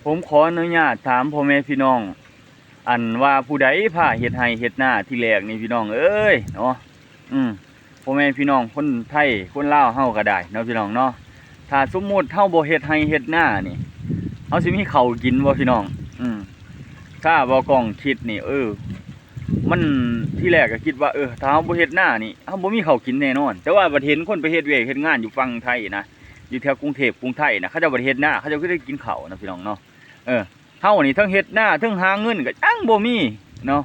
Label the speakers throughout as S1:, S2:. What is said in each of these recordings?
S1: ผมขออนุญาตถามพ่อแม่พี่น้องอันว่าผู้ใดพาเฮ็ดไร่เฮ็ดนาที่แรกนี่พี่น้องเอ้ยเนาะพ่อแม่พี่น้องคนไทยคนลาวเฮาก็ได้เนาะพี่น้องเนาะถ้าสมมุติเฮาบ่เฮ็ดไร่เฮ็ดนานี่เฮาสิมีข้าวกินบ่พี่น้องถ้าบ่กล้องคิดนี่มันที่แรกก็คิดว่าถ้าเฮาบ่เฮ็ดนานี่เฮาบ่มีข้าวกินแน่นอนแต่ว่าบัดเห็นคนไปเฮ็ดเวียกเฮ็ดงานอยู่ฝั่งไทยนะอยู่แถวกรุงเทพกรุงไทยนะเขาเจ้าบ่เฮ็ดนาเขาเจ้าก็ได้กินข้าวนะพี่น้องเนาะเฮานี่ทั้งเฮ็ดนาทั้งหาเงินก็จังบ่มีเนาะ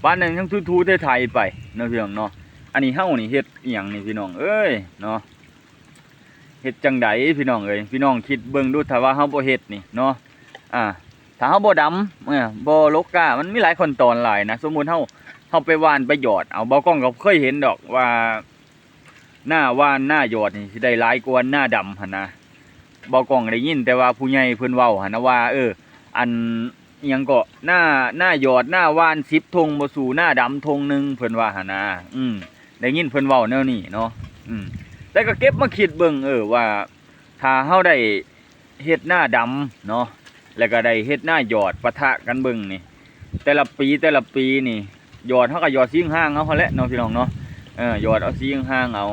S1: ปานนั้นทั้งทูๆไทยๆไปเนาะพี่น้องเนาะอันนี้เฮานี่เฮ็ดอีหยังนี่พี่น้องเอ้ยเนาะเฮ็ดจังไดพี่น้องเอ้ยพี่น้องคิดเบิ่งดูถ้าว่าเฮาบ่เฮ็ดนี่เนาะถ้าเฮาบ่ดำบ่ลกกามันมีหลายขั้นตอนหลายนะสมมุติเฮาไปหว่านไปหยอดเอาบ่กล้องก็เคยเห็นดอกว่าหน้าหว่านหน้าหยอดนี่สิได้หลายกว่าหน้าดำหั่นนะบ่กล้องได้ยินแต่ว่าผู้ใหญ่เพิ่นเว้าหั่นนะว่าอันอิหยังก็หน้าหยอดหน้าหว่าน10ธงบ่สู่หน้าดำธงนึงเพิ่นว่าหั่นนะได้ยินเพิ่นเว้าแนวนี้เนาะแต่ก็เก็บมาคิดเบิ่งว่าถ้าเฮาได้เฮ็ดหน้าดำเนาะแล้วก็ได้เฮ็ดหน้าหยอดปะทะกันเบิ่งนี่แต่ละปีนี่หยอดเฮาก็หยอดซิ่งห้างเฮาแหละเนาะพี่น้องเนาะหยอดเอาซิ่งห้างเอา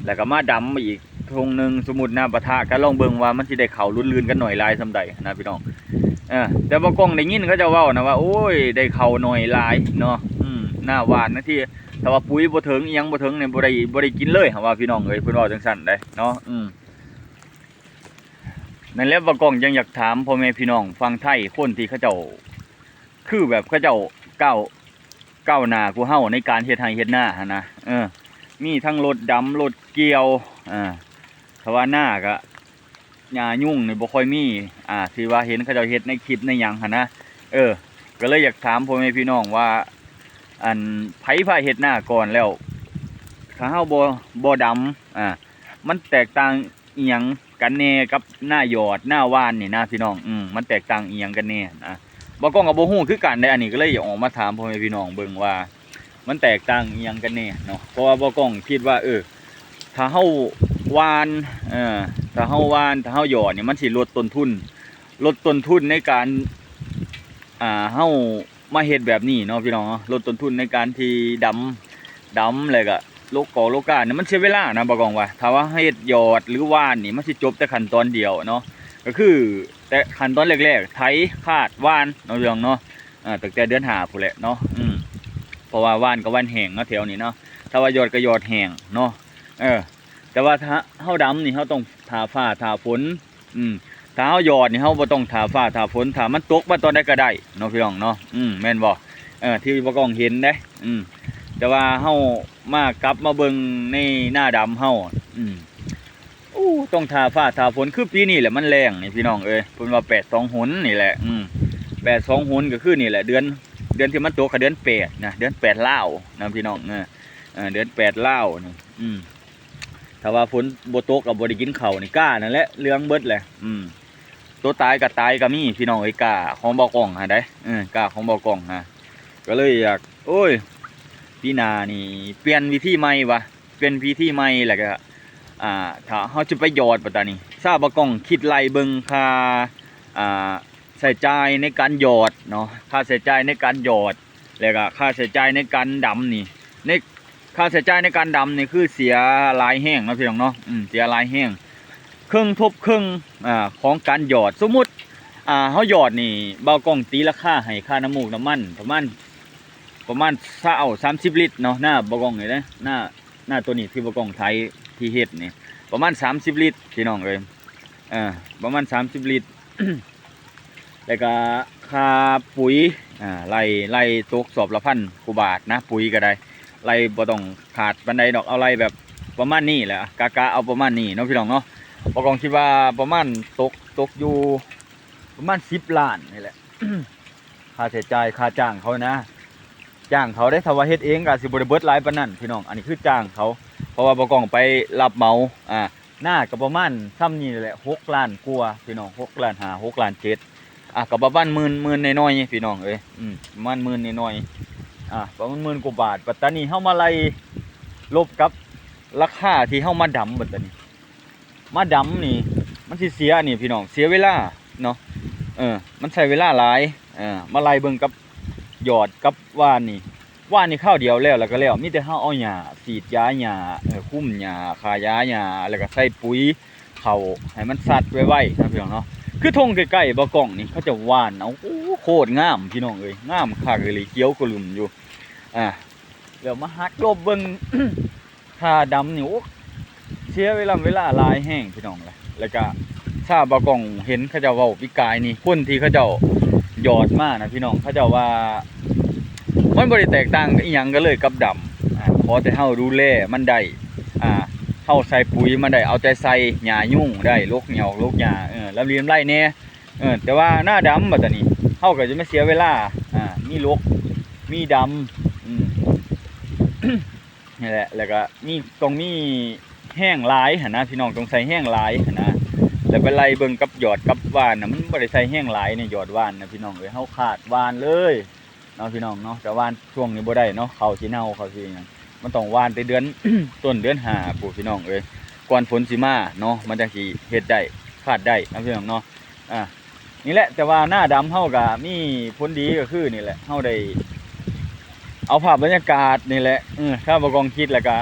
S1: แล้วก็มาดำอีกธงนึงสมมุติหน้าปะทะกันลองเบิ่งว่ามันสิได้เข้าลื่นๆกันหน่อยหลายซำใดนะพี่น้องแต่บ่กล้องได้ยินเขาจะเว้านะว่าโอ้ยได้เข้าหน่อยหลายเนาะหน้าหวานนะที่ถ้าว่าปุ๋ยบ่ถึงอีหยังบ่ถึงเนี่ยบ่ได้กินเลยว่าพี่น้องเอ้ยเพิ่นเว้าจังซั่นได้เนาะนั่นแหละบ่กล้องยังอยากถามพ่อแม่พี่น้องฟังไทยคนที่เขาเจ้าคือแบบเขาเจ้าก้าวหน้ากว่าเฮาในการเฮ็ดไร่เฮ็ดนาหั่นนะมีทั้งรถดำรถเกี่ยวถ้าว่าหน้าก็หญ้ายุ่งนี่บ่ค่อยมีที่ว่าเห็นเขาเจ้าเฮ็ดในคลิปในหยังหั่นนะก็เลยอยากถามพ่อแม่พี่น้องว่าอันไผพาเฮ็ดนาก่อนแล้วถ้าเฮาบ่ดำมันแตกต่างอีหยังกันแน่กับหน้าหยอดหน้าว่านนี่นะพี่น้องมันแตกต่างอีหยังกันแน่นะบ่กล้องกับบ่ฮู้คือกันได้อันนี้ก็เลยอยากออกมาถามพ่อแม่พี่น้องเบิ่งว่ามันแตกต่างอีหยังกันแน่เนาะเพราะว่าบ่กล้องคิดว่าถ้าเฮาว่านถ้าเฮาหยอดนี่มันสิลดต้นทุนในการเฮามาเฮ็ดแบบนี้เนาะพี่น้องลดต้นทุนในการที่ดำแล้วก็โลกาเนี่ยมันใช้เวลานะบ่กล้องว่าถ้าว่าเฮ็ดหยอดหรือว่านนี่มันสิจบแต่ขั้นตอนเดียวเนาะก็คือแต่ขั้นตอนแรกๆไถคาดว่านเนาะพี่น้องเนาะตั้งแต่เดือน5พุ่นแหละเนาะเพราะว่าว่านก็ว่านแห้งเนาะแถวนี้เนาะถ้าว่าหยอดก็หยอดแห้งเนาะแต่ว่าถ้าเฮาดำนี่เฮาต้องทาฟ้าทาฝนถ้าเฮาหยอดนี่เฮาบ่ต้องทาฟ้าทาฝนถ้ามันตกมาตอนใดก็ได้เนาะพี่น้องเนาะแม่นบ่ที่บ่กล้องเห็นเด้แต่ว่าเฮามากลับมาเบิ่งในหน้าดำเฮาต้องทาฟ้าทาฝนคือปีนี้แหละมันแรงนี่พี่น้องเอ้ยเพิ่นว่า8-2 หนนี่แหละ8-2 หนก็คือนี่แหละเดือนที่มันตกก็เดือน8นะเดือน8ลาวนะพี่น้องเดือน8ลาวนี่ถ้าว่าฝนบ่ตกก็บ่ได้กินข้าวนี่ก้านั่นแหละเหลืองเบิดแหละตัวตายก็มีพี่น้องเอ้ยก้าของบ่กล้องหาได้ก้าของบ่กล้องก็เลยอยากโอ้ยปีหน้านี่เปลี่ยนวิธีใหม่วะเปลี่ยนวิธีใหม่แล้วก็ถ้าเฮาจะไปหยอดปะตานี่ทราบบ่กล้องคิดไล่เบิ่งค่าใช้จ่ายในการหยอดเนาะค่าใช้จ่ายในการหยอดแล้วก็ค่าใช้จ่ายในการดำนี่ในค่าใช้จ่ายในการดำนี่คือเสียหลายแห้งเนาะพี่น้องเนาะเสียหลายแห้งครึ่งทบครึ่งของการหยอดสมมุติเฮาหยอดนี่เบากล้องตีราคาให้ค่าน้ำมูกน้ำมันประมาณ30 ลิตรเนาะหน้าเบากล้องนี่นะหน้าตัวนี้ที่เบากล้องไทยที่เฮ็ดนี่ประมาณ30 ลิตรพี่น้องเอ้ยประมาณ30 ลิตร แล้วก็ค่าปุ๋ยไล่ตกสอบละ1,000 กว่าบาทนะปุ๋ยก็ได้ไล่บ่ต้องขาดปานใดดอกเอาไล่แบบประมาณนี้แหละกะเอาประมาณนี้เนาะพี่น้องเนาะบ่กล้องคิดว่าประมาณตกอยู่ประมาณ10 ล้านนี่แหละ ค่าใช้จ่ายค่าจ้างเขานะจ้างเขาได้ถ้าว่าเฮ็ดเองก็สิบ่ได้เบิดหลายปานนั้นพี่น้องอันนี้คือจ้างเขาเพราะว่าบ่กล้องไปรับเหมาหน้าก็ประมาณซ้ำนี่แหละ6 ล้านกว่าพี่น้อง6 ล้าน5 6 ล้าน7ก็ประมาณหมื่นน้อยๆพี่น้องเอ้ยประมาณหมื่นน้อยๆประมาณ10,000 กว่าบาทปัตตานีเฮามาไล่ลบกับราคาที่เฮามาดำปัตตานีมาดำนี่มันสิเสียนี่พี่น้องเสียเวลาเนาะ มันใช้เวลาหลายมาไล่เบิ่งกับหยอดกับว่านนี่ข้าวเดียวแล้วก็แล้วมีแต่เฮาเอาหญ้าฉีดยาหญ้าคุ้มหญ้าฆ่ายาหญ้าแล้วก็ใส่ปุ๋ยเข้าให้มันสัดไว้ๆนะพี่น้องเนาะคือทงใกล้ๆบ่กล้องนี่เขาจะว่านเอาโอ้โคตรงามพี่น้องเอ้ยงามคักเลยเขียวกระลุ่มอยู่แล้วมาหักลบเบิ่ง ถ้าดำนี่โอ้เสียเวลาหลายแห้งพี่น้องเลยแล้วก็ถ้าบ่กล้องเห็นเขาเจ้าเว้าปีกายนี่คนที่เขาเจ้าหยอดมานะพี่น้องเขาเจ้าว่ามันบ่ได้แตกต่างอีหยังกันเลยกับดำขอแต่เฮาดูแลมันได้เฮาใส่ปุ๋ยมันได้เอาใจใส่หญ้ายุ่งได้ลกเหงาลกหญ้าแล้วเรียนไร่แน่แต่ว่าหน้าดำบัดนี้เฮาก็จะไม่เสียเวลามีลกมีดำนี่แหละแล้วก็ต้องมีแห้งหลายหั่นนะพี่น้องต้องใส่แห้งหลายหั่นนะแล้วไปไล่เบิ่งกับหยอดกับว่านน่ะมันบ่ได้ใส่แห้งหลายเนี่ยหยอดว่านนะพี่น้องเอ้ยเฮาขาดว่านเลยเนาะพี่น้องเนาะแต่ว่านช่วงนี้บ่ได้เนาะเขาสิเน่าเขาสิหยังมันต้องว่านไปเดือน ต้นเดือน5ปู่พี่น้องเอ้ยก่อนฝนสิมาเนาะมันจังสิเฮ็ดได้ขาดได้นะพี่น้องเนาะนี่แหละแต่ว่าหน้าดำเฮาก็มีผลดีก็คือนี่แหละเฮาได้เอาภาพบรรยากาศนี่แหละถ้าบ่กองคิดแล้วก็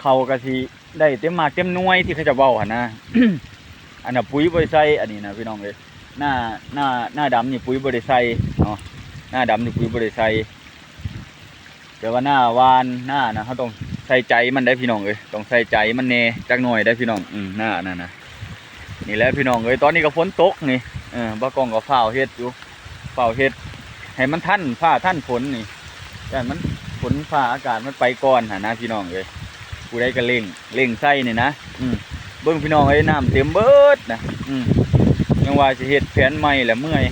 S1: เขาก็สิได้เต็มมากเต็มหน่วยที่เขาจะเว้าหั่นนะ อันน่ะปุ๋ยบ่ได้ใส่อันนี้นะพี่น้องเอ้ยหน้าดำนี่ปุ๋ยบ่ได้ใส่เนาะหน้าดำนี่ปุ๋ยบ่ได้ใส่แต่ว่าหน้าวานหน้านะเฮาต้องใส่ใจมันได้พี่น้องเอ้ยต้องใส่ใจมันแน่จักหน่อยได้พี่น้องหน้านั่นน่ะนี่แหละพี่น้องเอ้ยตอนนี้ก็ฝนตกนี่บ่กองก็ฟ้าวเฮ็ดอยู่ฟ้าวเฮ็ดให้มันทันฟ้าทันฝนนี่แต่มันฝนฟ้าอากาศมันไปก่อนหั่นนะพี่น้องเอ้ยผู้ใดก็เร่งใส่นี่นะเบิ่งพี่น้องเอ้ยน้ำเต็มเบิดนะยังว่าสิเฮ็ดแผนใหม่แหละเมื่อย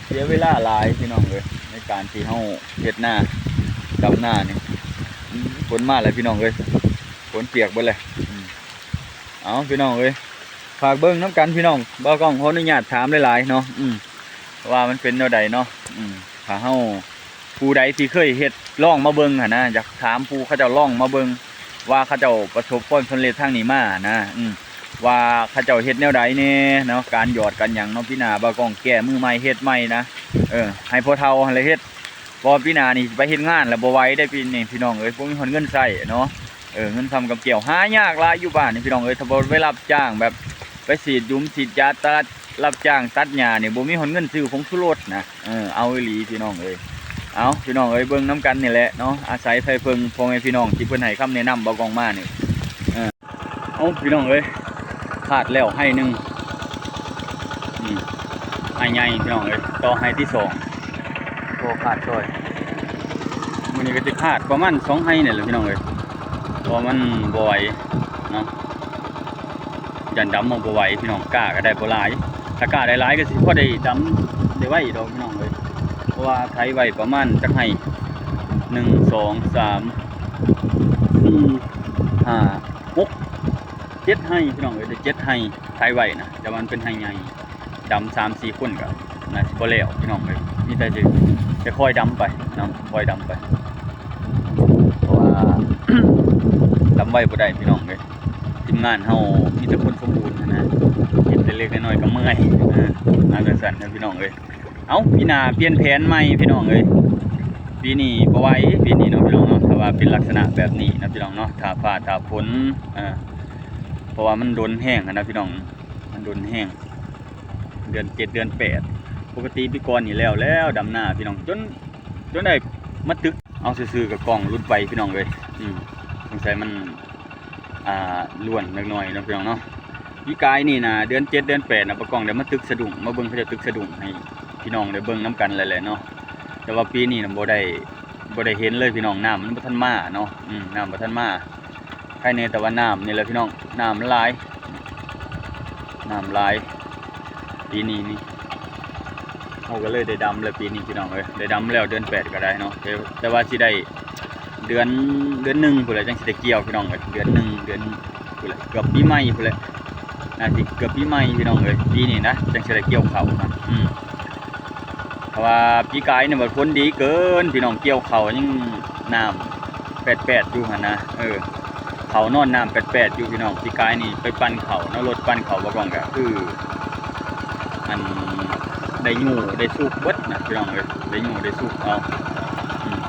S1: เสียเวลาหลายพี่น้องเอ้ยในการที่เฮาเฮ็ดหน้าดำหน้านี่ฝนมาแล้วพี่น้องเอ้ยฝนเปียกเบิดเลยเอาพี่น้องเอ้ยฝากเบิ่งน้ำกันพี่น้องบ่กล้องขออนุญาตถามหลายๆเนาะว่ามันเป็นแนวใดเนาะถ้าเฮาผู้ใดที่เคยเฮ็ดลองมาเบิ่งหั่นนะอยากถามผู้เขาเจ้าลองมาเบิ่งว่าเขาเจ้าประสบความสำเร็จทางนี้มานะว่าเขาเจ้าเฮ็ดแนวใดแน่เนาะการหยอดกันหยังเนาะพี่นาบ่กล้องแก้มือใหม่เฮ็ดใหม่นะให้พ่อเฒ่าหั่นเลยเฮ็ดบ่พี่นานี่ไปเฮ็ดงานแล้วบ่ไหวได้พี่น้องเอ้ยบ่มีเงินใช้เนาะเงินทำกับเกี่ยวหายากหลายอยู่บ้านนี่พี่น้องเอ้ยถ้าบ่ไปรับจ้างแบบไปฉีดยุงฉีดยารับจ้างตัดหญ้านี่บ่มีเงินซื้อผงชูรสนะเอาอีหลีพี่น้องเอ้ยเอาพี่น้องเอ้ยเบิ่งน้ำกันนี่แหละเนาะอาศัยไฟเพิ่งพ่อแม่พี่น้องที่เพิ่นให้คำแนะนำบ่กองมานี่เอาพี่น้องเอ้ยขาดแล้วให้หนึ่งให้ใหญ่พี่น้องเอ้ยต่อให้ที่2โตขาดซอยมื้อนี้ก็สิขาดประมาณ2ให้นี่แหละพี่น้องเอ้ยเพราะมันบ่ไหวเนาะยันดำมันบ่ไหวพี่น้องกล้าก็ได้บ่หลายถ้ากล้าได้หลายก็สิพอได้ดำได้ไว้ดอกพี่น้องเอ้ยเพราะว่าไถไว้ประมาณจักให้1 2 3 4 5 6 7ให้พี่น้องเอ้ยได้7ให้ไถไว้นะแต่มันเป็นให้ใหญ่ดำ3 4คนก็น่าสิบ่แล้วพี่น้องเอ้ยมีแต่จะค่อยดำไปเนาะค่อยดำไปเพราะว่า ดำไว้บ่ได้พี่น้องเอ้ยทีมงานเฮามีแต่คนสมบูรณ์นะเฮ็ดแต่เล็กน้อยก็เมื่อยจังซั่นนะพี่น้องเอ้ยเอ้าพี่นาเปลี่ยนแผนใหม่พี่น้องเอ้ยปีนี้บ่ไหวปีนี้เนาะพี่น้องเนาะถ้าว่าเป็นลักษณะแบบนี้นะพี่น้องเนาะถ้าฟ้าถ้าฝนเพราะว่ามันโดนแห้งนะพี่น้องมันโดนแห้งเดือน7เดือน8ปกติปีก่อนนี่แล้วดำหน้าพี่น้องจนได้มาตึกเอาซื่อๆกับกล้องรุดไปพี่น้องเอ้ยสงสัยมันล้วนนิดหน่อยนะพี่น้องเนาะพี่กายนี่นะเดือน7เดือน8นะประกองเดี๋ยวมาตึกสะดุ้งมาเบิ่งเขาจะตึกสะดุ้งให้พี่น้องได้เบิ่งน้ำกันแหละเนาะแต่ว่าปีนี้นะบ่ได้เห็นเลยพี่น้องน้ำมันบ่ทันมาเนาะน้ำบ่ทันมาใครในแต่ว่าน้ำนี่แหละพี่น้องน้ำหลายปีนี้นี่เขาก็เลยได้ดำแล้วปีนี้พี่น้องเอ้ยได้ดำแล้วเดือน8ก็ได้เนาะแต่ว่าสิได้เดือน1พุ่นแหละจังสิได้เกี่ยวพี่น้องเอ้ยเดือน1เดือนพุ่นแหละเกือบปีใหม่พุ่นแหละน่าสิเกือบปีใหม่พี่น้องเอ้ยปีนี้นะจังสิได้เกี่ยวข้าวนะเพราะว่าปีกายเนี่ยมันฝนดีเกินพี่น้องเกี่ยวข้าวยังน้ำ88อยู่หั่นนะเขานอนน้ำ88อยู่พี่น้องปีกายนี่ไปปั่นข้าวเนาะรถปั่นข้าวบ่กองก็คือ อันได้อยู่ได้สูบเบิดนะพี่น้องเอ้ยได้อยู่ได้สูบเอาอืม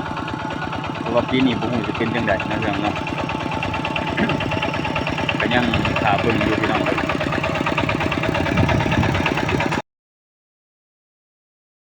S1: เพราะว่าปีนี้บ่ฮู้จะเป็นจังไดนะพี่น้องเนาะ ก็ยังขาเบิ่งอยู่พี่น้องเอ้ย